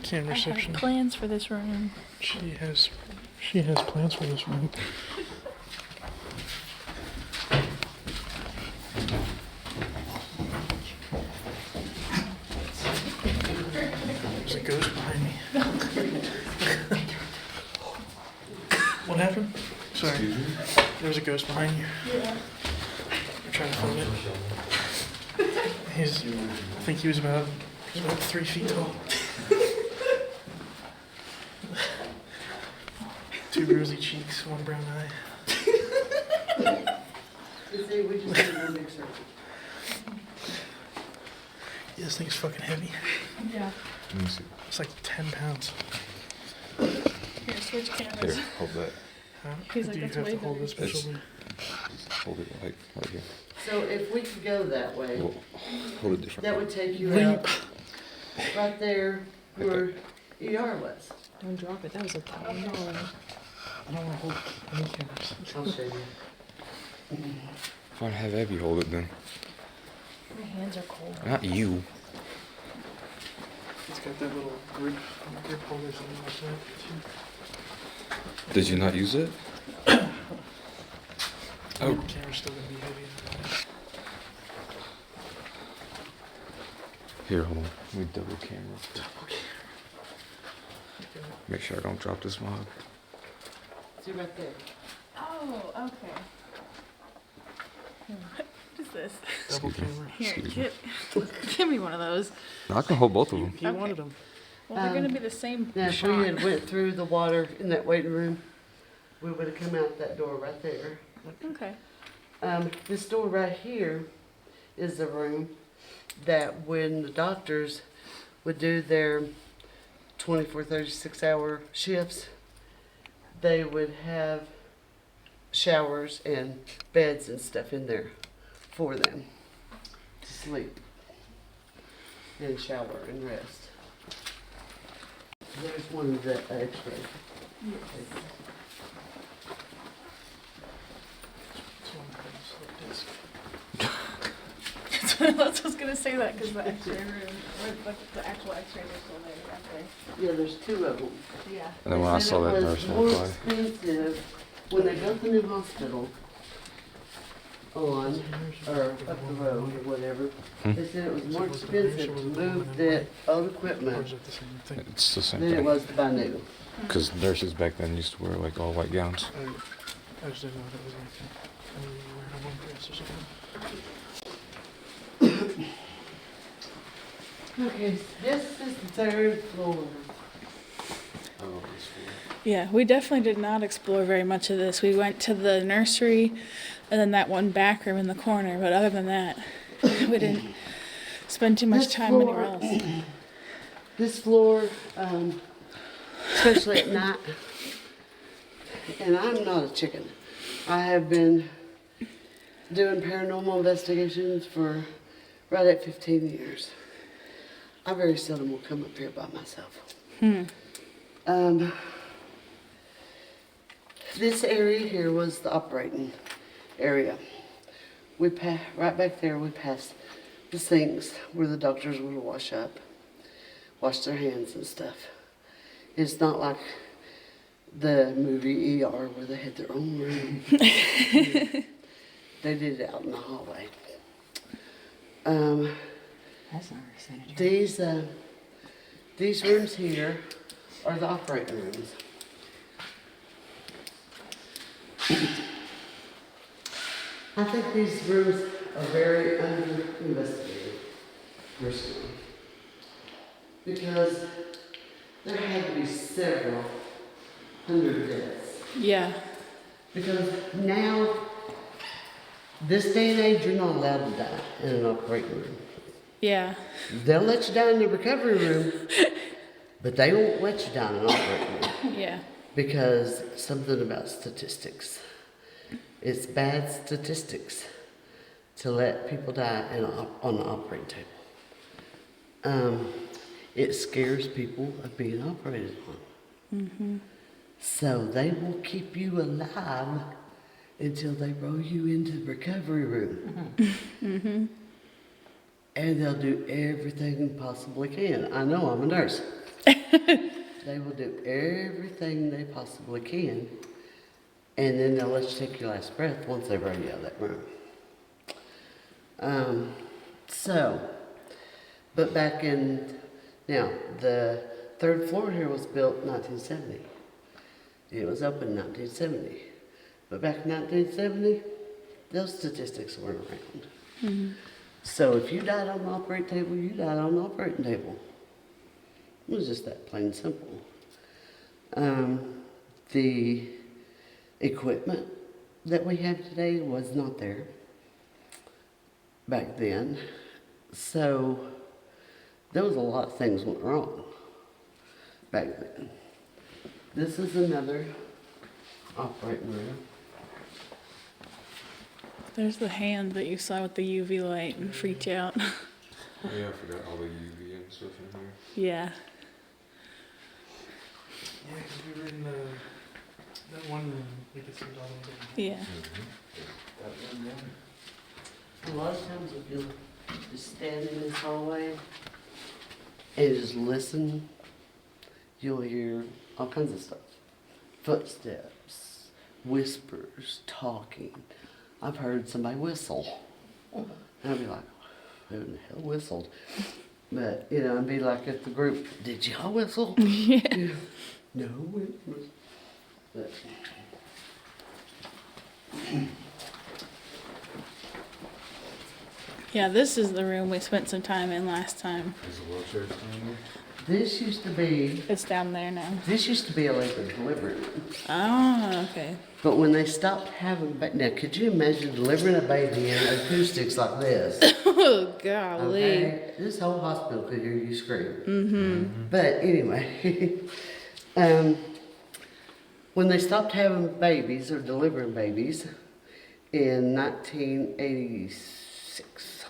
Camera I section. have plans for this room. She has plans for this room. There's a ghost behind me. What happened? Sorry. There was a ghost behind you. Yeah. We're trying to film it. I think he was about 3 feet tall. 2 rosy cheeks, 1 brown eye. You see, we just did a big circle. Yeah, this thing's fucking heavy. Yeah. Let me see. It's like 10 pounds. Here, switch cameras. Here, hold that. Huh? He's like, Do you that's have way to hold better. this specially? Hold it like right here. So if we could go that way, Well, hold it different. that would take you Leap. out right there where ER was. Don't drop it. That was $1,000. I don't want to hold any cameras. I'll show you. Why not have Abby hold it then? My hands are cold. Not you. It's got that little grip holder thing like that too. Did you not use it? Oh. The camera's still gonna be heavy. Here, hold on. Let me double camera. Make sure I don't drop this mug. See right there. Oh, okay. What is this? Double Excuse me. camera. Here, Excuse give me one of those. No, I can hold both of them. He wanted them. Well, they're going to be the same Now, if we shot. had went through the water in that waiting room, we would have come out that door right there. Okay. This door right here is the room that when the doctors would do their 24, 36-hour shifts, they would have showers and beds and stuff in there for them to sleep and shower and rest. There's one of the x-rays. I was just going to say that because the x-ray room, or the actual x-rays are still there, aren't they? Yeah, there's 2 of them. Yeah. And then when I They said saw it that was nurse more walk by, expensive when they built the new hospital on, or up the road or whatever. They said it was more expensive to move the old Or equipment is it the same thing? it's the same than it thing. was to buy new. Because nurses back then used to wear like all white gowns. I just didn't know if it was anything. I knew you were wearing a one dress or something. Okay, this is the 3rd floor. Yeah, we definitely did not explore very much of this. We went to the nursery, and then that one back room in the corner. But other than that, we didn't spend too much This time floor- anywhere else. This floor, especially at night, and I'm not a chicken. I have been doing paranormal investigations for right at 15 years. I very seldom will come up here by myself. This area here was the operating area. Right back there, we passed the sinks where the doctors would wash their hands and stuff. It's not like the movie ER where they had their own room. They did it out in the hallway. That's not very sanitary. These rooms here are the operating rooms. I think these rooms are very under-investigated, personally. Because there had to be several hundred deaths. Yeah. Because now, this day and age, you're not allowed to die in an operating room. Yeah. They'll let you die in the recovery room, but they won't let you die in an operating room. Yeah. Because something about statistics. It's bad statistics to let people die on the operating table. It scares people of being operated on. So they will keep you alive until they roll you into the recovery room. And they'll do everything they possibly can. I know, I'm a nurse. They will do everything they possibly can, and then they'll let you take your last breath once they roll you out of that room. But back in, now, the third floor here was built in 1970. It was opened in 1970. But back in 1970, those statistics weren't around. So if you died on the operating table, you died on the operating table. It was just that plain simple. The equipment that we have today was not there back then. So there was a lot of things went wrong back then. This is another operating room. There's the hand that you saw with the UV light and freaked you out. Yeah, I forgot all the UV and stuff in here. Yeah. Yeah, because we were in that one room, we could see it all the way down. Yeah. That one there. A lot of times if you just stand in this hallway and just listen, you'll hear all kinds of stuff. Footsteps, whispers, talking. I've heard somebody whistle. And I'll be like, who in the hell whistled? But, I'd be like at the group, did y'all whistle? Yeah. No, it was. But, Yeah, this is the room we spent some time in last time. Is the wheelchair standing there? this used to be It's down there now. a liquid delivery room. Oh, okay. But when they stopped having, now could you imagine delivering a baby in acoustics like this? Oh, golly. Okay, this whole hospital could hear you scream. But anyway, when they stopped having babies or delivering babies in 1986,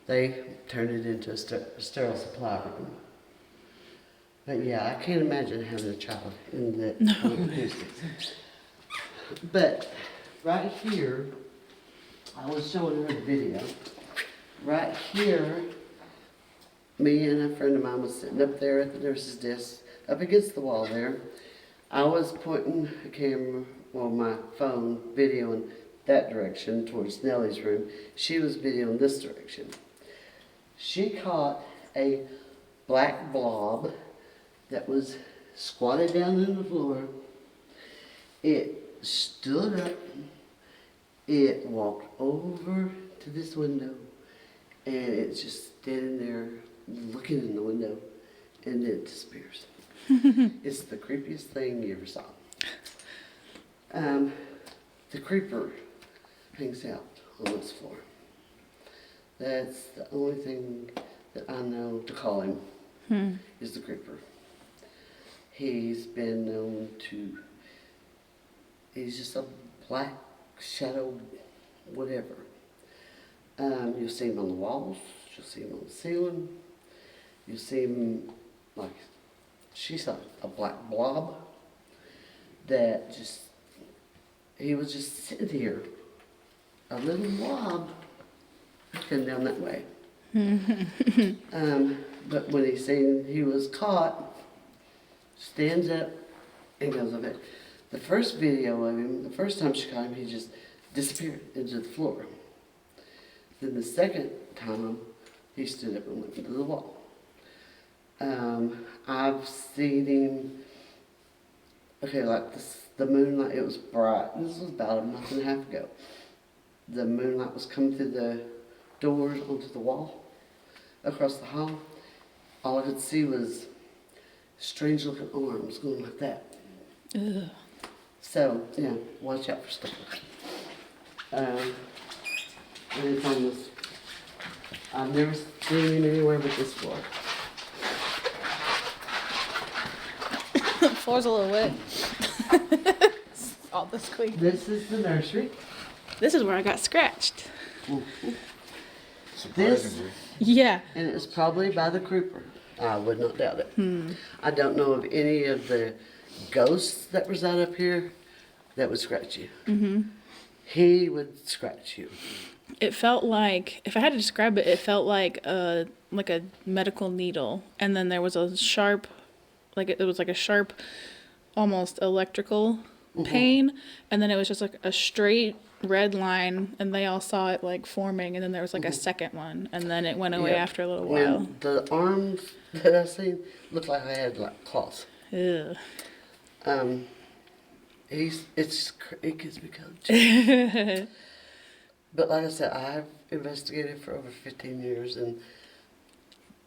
they turned it into a sterile supply room. But yeah, I can't imagine having a child in that acoustics. But right here, I was showing her a video. Right here, me and a friend of mine was sitting up there at the nurse's desk, up against the wall there. I was pointing a camera, my phone, videoing that direction towards Nellie's room. She was videoing this direction. She caught a black blob that was squatted down on the floor. It stood up. It walked over to this window, and it's just standing there looking in the window, and then it disappears. It's the creepiest thing you ever saw. The creeper hangs out on this floor. That's the only thing that I know to call him, is the creeper. He's been known to, he's just a black shadow, whatever. You'll see him on the walls, you'll see him on the ceiling, you'll see him like, she's a black blob that just, he was just sitting here, a little blob, looking down that way. But when he seen he was caught, stands up and goes up there. The first video of him, the first time she caught him, he just disappeared into the floor. Then the second time, he stood up and went into the wall. I've seen him, okay, like this, the moonlight, it was bright. This was about a month and a half ago. The moonlight was coming through the doors onto the wall across the hall. All I could see was strange looking arms going like that. Ugh. So, yeah, watch out for stuff like that. And it's on this, I've never seen him anywhere but this floor. The floor's a little wet. All this squeak. This is the nursery. This is where I got scratched. Surprisingly. Yeah. And it was probably by the creeper. I would not doubt it. I don't know of any of the ghosts that reside up here that would scratch you. He would scratch you. It felt like, if I had to describe it, it felt like a medical needle, and then there was a sharp, like it was like a sharp, almost electrical pain, and then it was just like a straight red line, and they all saw it like forming, and then there was like a second one, and then it went away Yeah. after a little while. And the arms that I seen looked like I had like claws. Ugh. It gives me courage. But like I said, I've investigated for over 15 years, and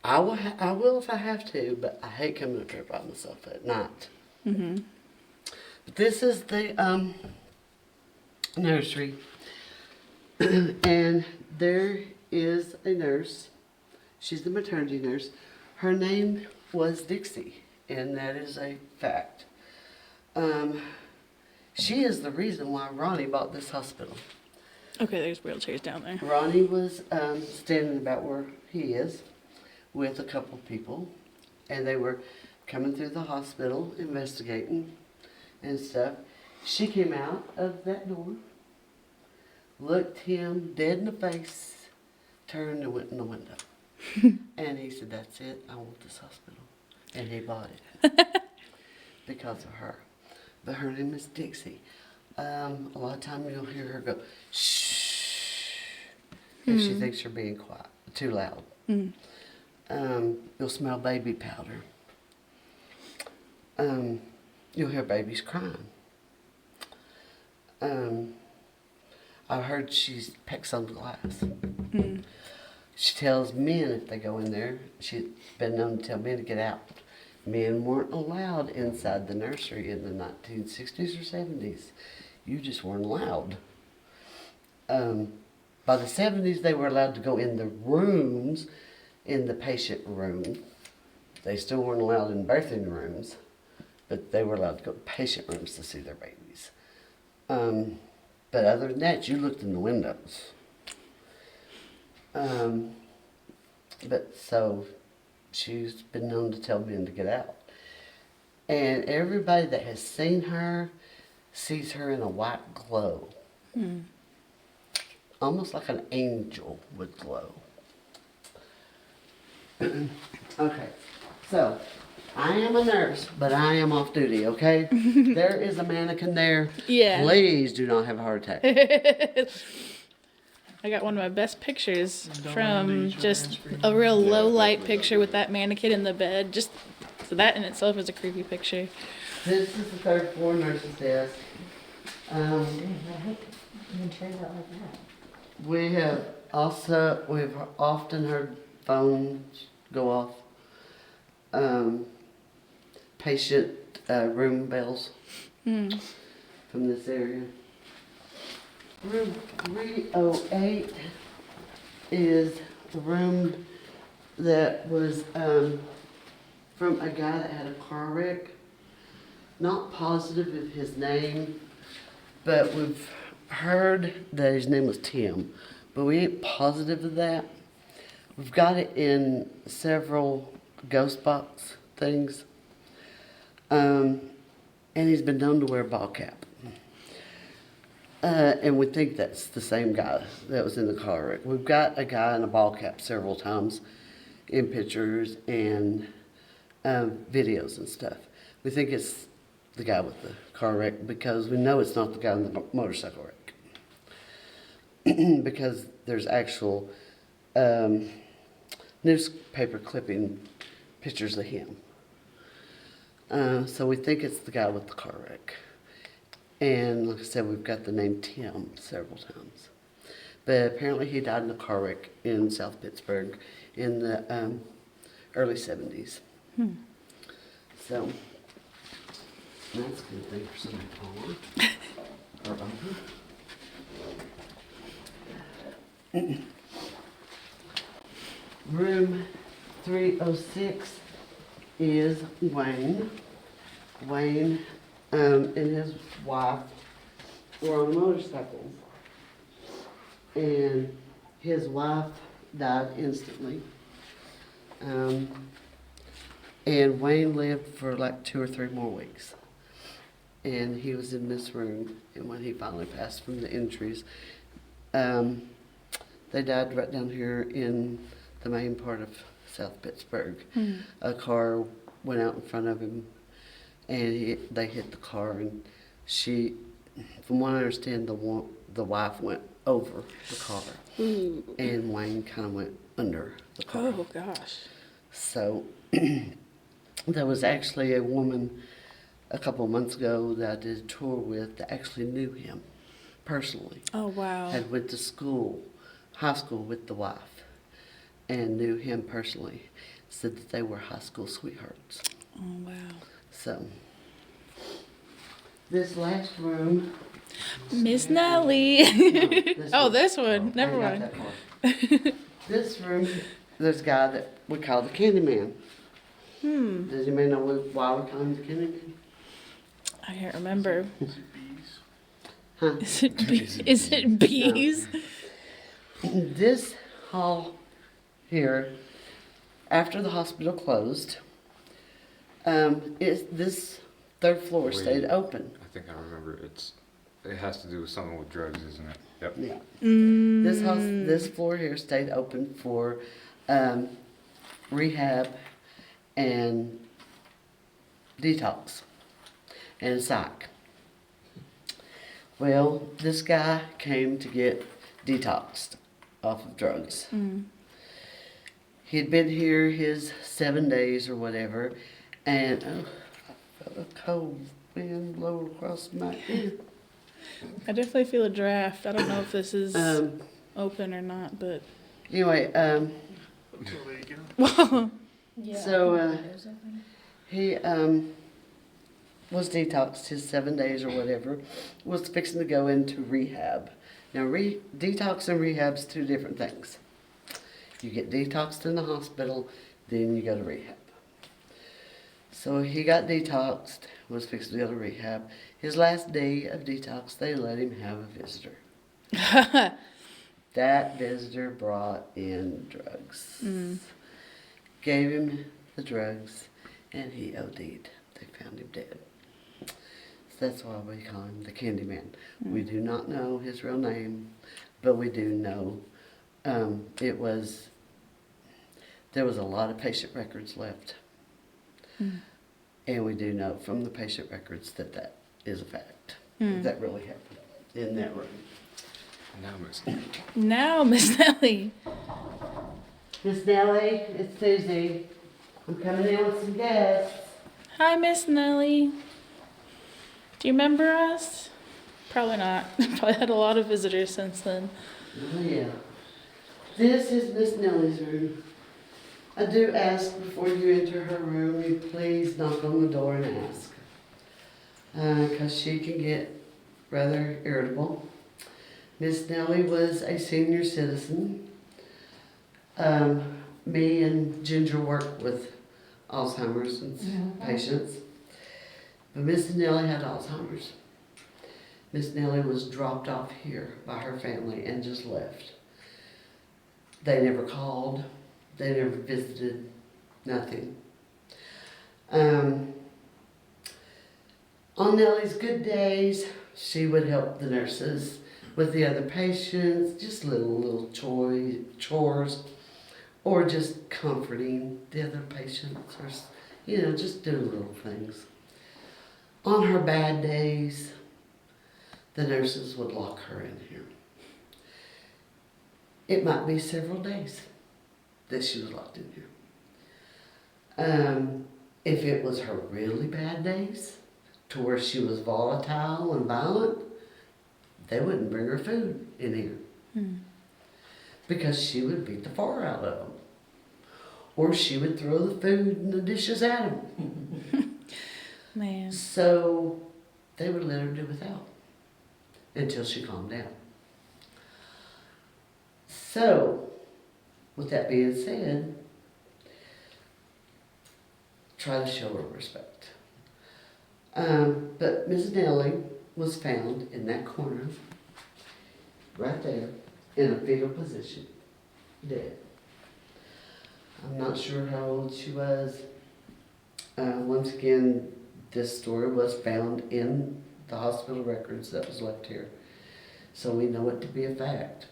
I will if I have to, but I hate coming up here by myself at night. But this is the nursery, and there is a nurse. She's the maternity nurse. Her name was Dixie, and that is a fact. She is the reason why Ronnie bought this hospital. Okay, there's wheelchairs down there. Ronnie was standing about where he is with a couple people, and they were coming through the hospital investigating and stuff. She came out of that door, looked him dead in the face, turned and went in the window. And he said, "That's it, I want this hospital." And he bought it because of her. But her name is Dixie. A lot of times you'll hear her go, "Shh," if she thinks you're being quiet, too loud. You'll smell baby powder. You'll hear babies crying. I've heard she pecks on the glass. She tells men if they go in there, she's been known to tell men to get out. Men weren't allowed inside the nursery in the 1960s or 70s. You just weren't allowed. By the 70s, they were allowed to go in the rooms, in the patient room. They still weren't allowed in birthing rooms, but they were allowed to go to patient rooms to see their babies. But other than that, you looked in the windows. But so she's been known to tell men to get out. And everybody that has seen her sees her in a white glow. Almost like an angel would glow. Okay, so I am a nurse, but I am off duty, okay? There is a mannequin there. Yeah. Please do not have a heart attack. I got one of my best pictures Don't from endanger our just screen. a real Yeah, low light definitely picture with that mannequin in the bed. Just so that in itself is a creepy picture. This is the third floor nurse's desk. Even turned out like that. We've often heard phones go off. Patient room bells from this area. Room 308 is the room that was from a guy that had a car wreck. Not positive of his name, but we've heard that his name was Tim, but we ain't positive of that. We've got it in several ghost box things, and he's been known to wear a ball cap. And we think that's the same guy that was in the car wreck. We've got a guy in a ball cap several times in pictures and videos and stuff. We think it's the guy with the car wreck because we know it's not the guy in the motorcycle wreck. Because there's actual newspaper clipping pictures of him. So we think it's the guy with the car wreck. And like I said, we've got the name Tim several times. But apparently he died in a car wreck in South Pittsburg in the early 70s. So that's a good thing for somebody to call on. Room 306 is Wayne. Wayne and his wife were on motorcycles. And his wife died instantly. And Wayne lived for like 2 or 3 more weeks. And he was in this room, and when he finally passed from the injuries, they died right down here in the main part of South Pittsburg. A car went out in front of him, and they hit the car, and she, from what I understand, the wife went over the car, and Wayne kind of went under the car. Oh, gosh. So there was actually a woman a couple of months ago that I did a tour with that actually knew him personally. Oh, wow. Had went to school, high school with the wife, and knew him personally. Said that they were high school sweethearts. Oh, wow. So this last room. Miss Nellie. No, This one. I Never ain't mind. got that far. This room, there's a guy that we call the Candyman. Does anybody know why we call him the Candyman? I can't remember. Is it bees? Huh? Is it bees? This hall here, after the hospital closed, this 3rd floor stayed open. I think I remember it has to do with something with drugs, isn't it? Yep. Yeah. This floor here stayed open for rehab and detox and psych. Well, this guy came to get detoxed off of drugs. He'd been here his 7 days or whatever, and I felt a cold wind blow across my ear. I definitely feel a draft. I don't know if this is open or not, but... Anyway, Until they get up. Yeah. So, he was detoxed his 7 days or whatever, was fixing to go into rehab. Now, detox and rehab's 2 different things. You get detoxed in the hospital, then you go to rehab. So he got detoxed, was fixing to go to rehab. His last day of detox, they let him have a visitor. That visitor brought in drugs. Gave him the drugs, and he OD'd. They found him dead. So that's why we call him the Candyman. We do not know his real name, but we do know there was a lot of patient records left. And we do know from the patient records that is a fact. That really happened in that room. Now, Miss Nellie. Miss Nellie, it's Susie. I'm coming in with some guests. Hi, Miss Nellie. Do you remember us? Probably not. Probably had a lot of visitors since then. Oh, yeah. This is Miss Nellie's room. I do ask before you enter her room, you please knock on the door and ask. Because she can get rather irritable. Miss Nellie was a senior citizen. Me and Ginger worked with Alzheimer's and patients. But Miss Nellie had Alzheimer's. Miss Nellie was dropped off here by her family and just left. They never called. They never visited. Nothing. On Nellie's good days, she would help the nurses with the other patients, just little chores, or just comforting the other patients, or just doing little things. On her bad days, the nurses would lock her in here. It might be several days that she was locked in here. If it was her really bad days, to where she was volatile and violent, they wouldn't bring her food in here. Because she would beat the far out of them. Or she would throw the food and the dishes at them. Man. So they would let her do without until she calmed down. So, with that being said, try to show her respect. But Miss Nellie was found in that corner, right there, in a fetal position, dead. I'm not sure how old she was. Once again, this story was found in the hospital records that was left here. So we know it to be a fact.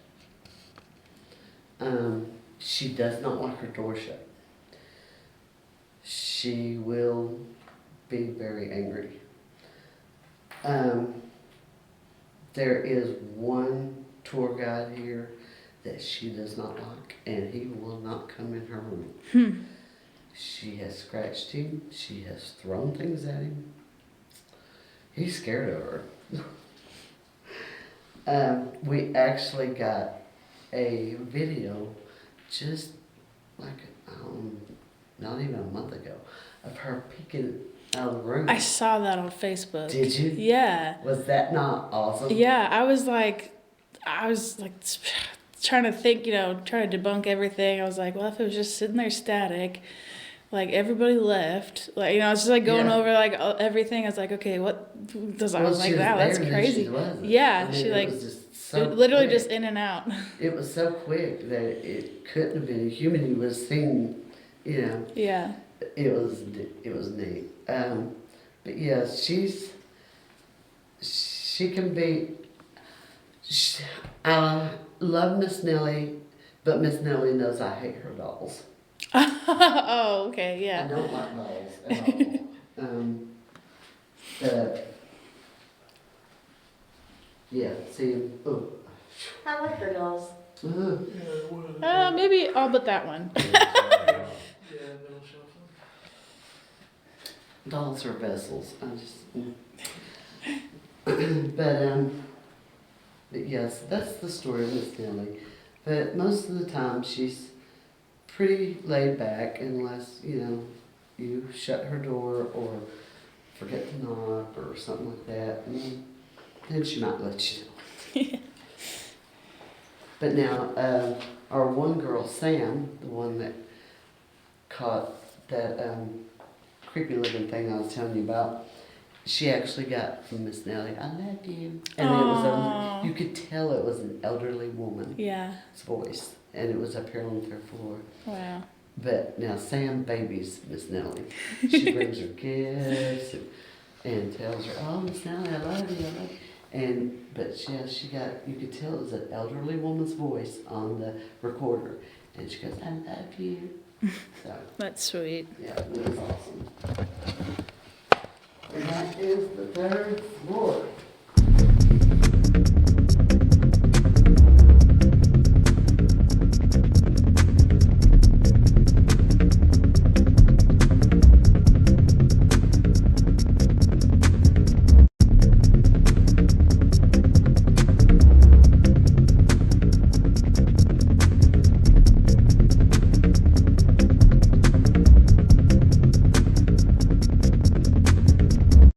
She does not like her door shut. She will be very angry. There is one tour guide here that she does not like, and he will not come in her room. She has scratched him. She has thrown things at him. He's scared of her. We actually got a video just like, not even a month ago, of her peeking out of the room. I saw that on Facebook. Did you? Yeah. Was that not awesome? Yeah, I was like trying to think, trying to debunk everything. I was like, well, if it was just sitting there static, like everybody left, like, I was just like going over like everything. I was like, okay, what does I was like that? That's crazy. Yeah, she like was just so literally quick. just in and out. It was so quick that it couldn't have been a human who was seen, Yeah. It was neat. But yeah, she can be. I love Miss Nellie, but Miss Nellie knows I hate her dolls. Oh, okay, I yeah. don't like dolls at all. Yeah, see, oh. I like her dolls. Maybe all but that one. Dolls are vessels. But yes, that's the story of Miss Nellie. But most of the time she's pretty laid back unless, you shut her door or forget to knock or something like that. And then she might let you know. But now, our one girl, Sam, the one that caught that creepy looking thing I was telling you about, she actually got from Miss Nellie, "I love you." And it was you could tell it was an elderly woman's Yeah. voice. And it was up here on the third floor. Wow. But now Sam babies Miss Nellie. She brings her gifts and tells her, "Oh, Miss Nellie, I love you, I love you." You could tell it was an elderly woman's voice on the recorder. And she goes, "I love you." So, That's sweet. yeah, it was awesome. And that is the third floor.